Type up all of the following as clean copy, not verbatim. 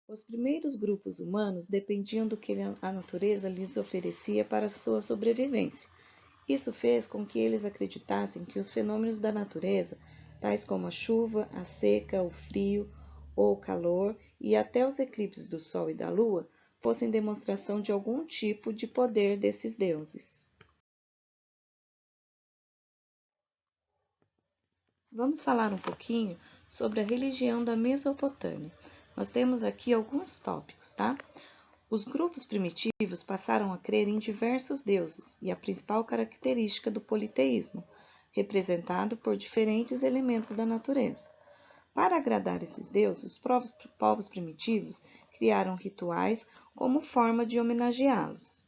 Os primeiros grupos humanos dependiam do que a natureza lhes oferecia para sua sobrevivência. Isso fez com que eles acreditassem que os fenômenos da natureza, tais como a chuva, a seca, o frio ou o calor e até os eclipses do Sol e da Lua, fossem demonstração de algum tipo de poder desses deuses. Vamos falar um pouquinho sobre a religião da Mesopotâmia. Nós temos aqui alguns tópicos, tá? Os grupos primitivos passaram a crer em diversos deuses, e a principal característica do politeísmo, representado por diferentes elementos da natureza. Para agradar esses deuses, os povos primitivos criaram rituais como forma de homenageá-los.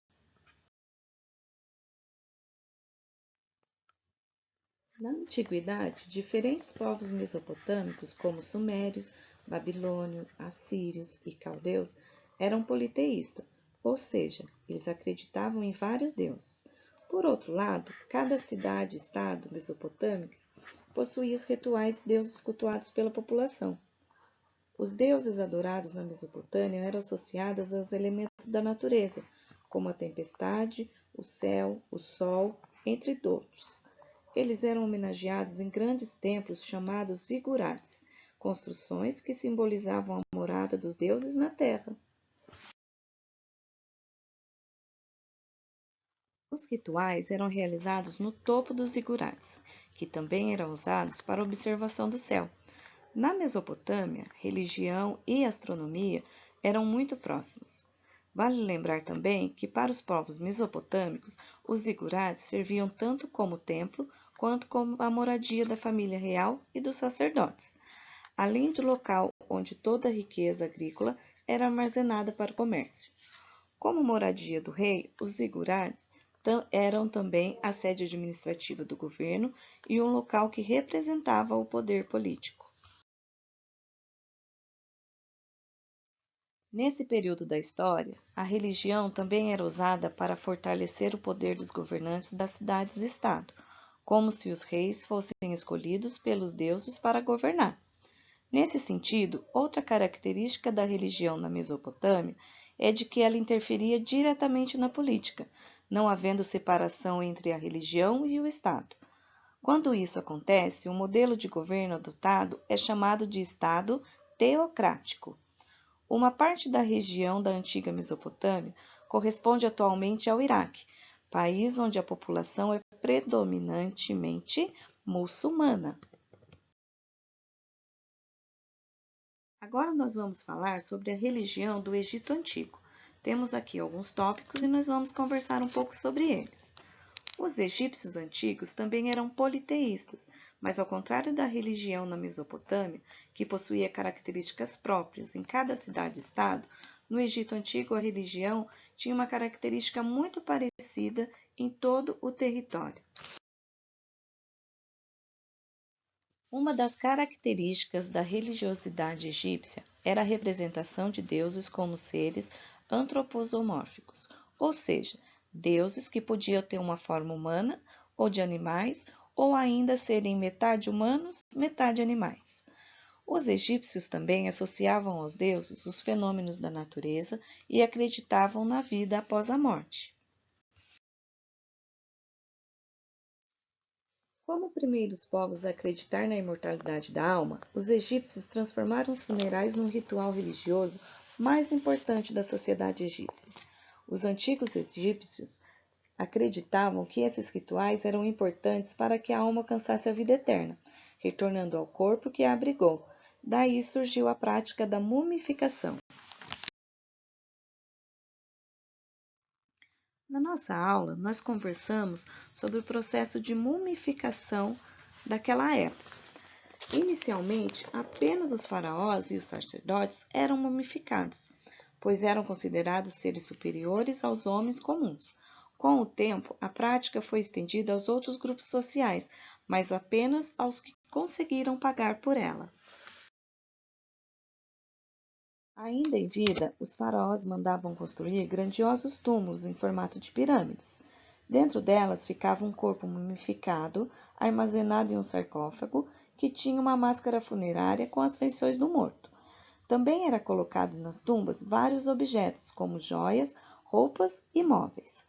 Na antiguidade, diferentes povos mesopotâmicos, como sumérios, babilônios, assírios e caldeus, eram politeístas, ou seja, eles acreditavam em vários deuses. Por outro lado, cada cidade-estado mesopotâmica possuía os rituais e deuses cultuados pela população. Os deuses adorados na Mesopotâmia eram associados aos elementos da natureza, como a tempestade, o céu, o sol, entre outros. Eles eram homenageados em grandes templos chamados zigurates, construções que simbolizavam a morada dos deuses na terra. Os rituais eram realizados no topo dos zigurates, que também eram usados para observação do céu. Na Mesopotâmia, religião e astronomia eram muito próximas. Vale lembrar também que para os povos mesopotâmicos, os zigurates serviam tanto como templo quanto como a moradia da família real e dos sacerdotes, além do local onde toda a riqueza agrícola era armazenada para o comércio. Como moradia do rei, os zigurates eram também a sede administrativa do governo e um local que representava o poder político. Nesse período da história, a religião também era usada para fortalecer o poder dos governantes das cidades-estado, como se os reis fossem escolhidos pelos deuses para governar. Nesse sentido, outra característica da religião na Mesopotâmia é de que ela interferia diretamente na política, não havendo separação entre a religião e o Estado. Quando isso acontece, o modelo de governo adotado é chamado de Estado teocrático. Uma parte da região da antiga Mesopotâmia corresponde atualmente ao Iraque, país onde a população é predominantemente muçulmana. Agora nós vamos falar sobre a religião do Egito Antigo. Temos aqui alguns tópicos e nós vamos conversar um pouco sobre eles. Os egípcios antigos também eram politeístas, mas ao contrário da religião na Mesopotâmia, que possuía características próprias em cada cidade-estado, no Egito Antigo a religião tinha uma característica muito parecida em todo o território. Uma das características da religiosidade egípcia era a representação de deuses como seres antropomórficos, ou seja, deuses que podiam ter uma forma humana ou de animais, ou ainda serem metade humanos, metade animais. Os egípcios também associavam aos deuses os fenômenos da natureza e acreditavam na vida após a morte. Como primeiros povos a acreditar na imortalidade da alma, os egípcios transformaram os funerais num ritual religioso mais importante da sociedade egípcia. Os antigos egípcios acreditavam que esses rituais eram importantes para que a alma alcançasse a vida eterna, retornando ao corpo que a abrigou. Daí surgiu a prática da mumificação. Na nossa aula, nós conversamos sobre o processo de mumificação daquela época. Inicialmente, apenas os faraós e os sacerdotes eram mumificados, pois eram considerados seres superiores aos homens comuns. Com o tempo, a prática foi estendida aos outros grupos sociais, mas apenas aos que conseguiram pagar por ela. Ainda em vida, os faraós mandavam construir grandiosos túmulos em formato de pirâmides. Dentro delas ficava um corpo mumificado, armazenado em um sarcófago, que tinha uma máscara funerária com as feições do morto. Também era colocado nas tumbas vários objetos, como joias, roupas e móveis.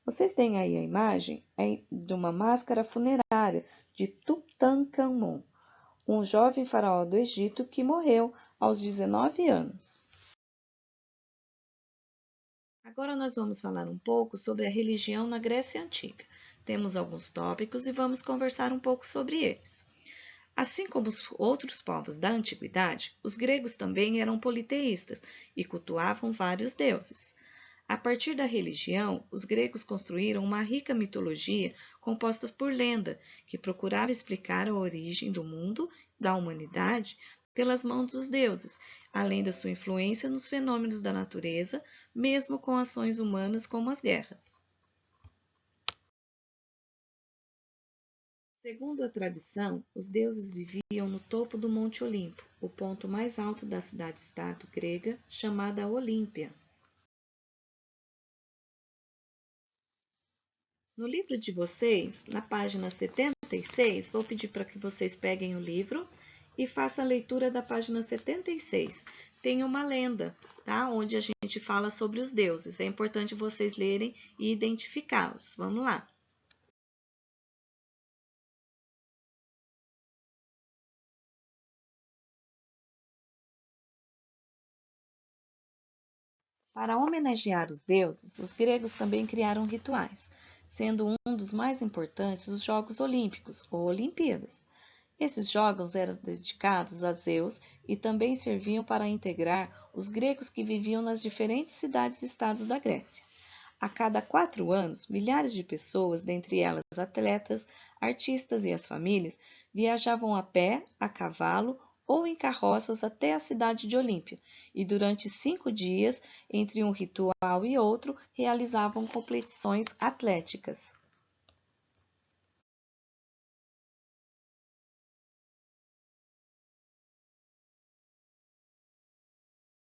Vocês têm aí a imagem de uma máscara funerária de Tutankhamon, um jovem faraó do Egito que morreu aos 19 anos. Agora nós vamos falar um pouco sobre a religião na Grécia Antiga. Temos alguns tópicos e vamos conversar um pouco sobre eles. Assim como os outros povos da antiguidade, os gregos também eram politeístas e cultuavam vários deuses. A partir da religião, os gregos construíram uma rica mitologia composta por lenda, que procurava explicar a origem do mundo, da humanidade, pelas mãos dos deuses, além da sua influência nos fenômenos da natureza, mesmo com ações humanas como as guerras. Segundo a tradição, os deuses viviam no topo do Monte Olimpo, o ponto mais alto da cidade-estado grega chamada Olímpia. No livro de vocês, na página 76, vou pedir para que vocês peguem o livro e façam a leitura da página 76. Tem uma lenda, tá? Onde a gente fala sobre os deuses. É importante vocês lerem e identificá-los. Vamos lá. Para homenagear os deuses, os gregos também criaram rituais, sendo um dos mais importantes os Jogos Olímpicos, ou Olimpíadas. Esses jogos eram dedicados a Zeus e também serviam para integrar os gregos que viviam nas diferentes cidades-estados da Grécia. A cada 4 anos, milhares de pessoas, dentre elas atletas, artistas e as famílias, viajavam a pé, a cavalo ou em carroças até a cidade de Olímpia e durante 5 dias, entre um ritual e outro, realizavam competições atléticas.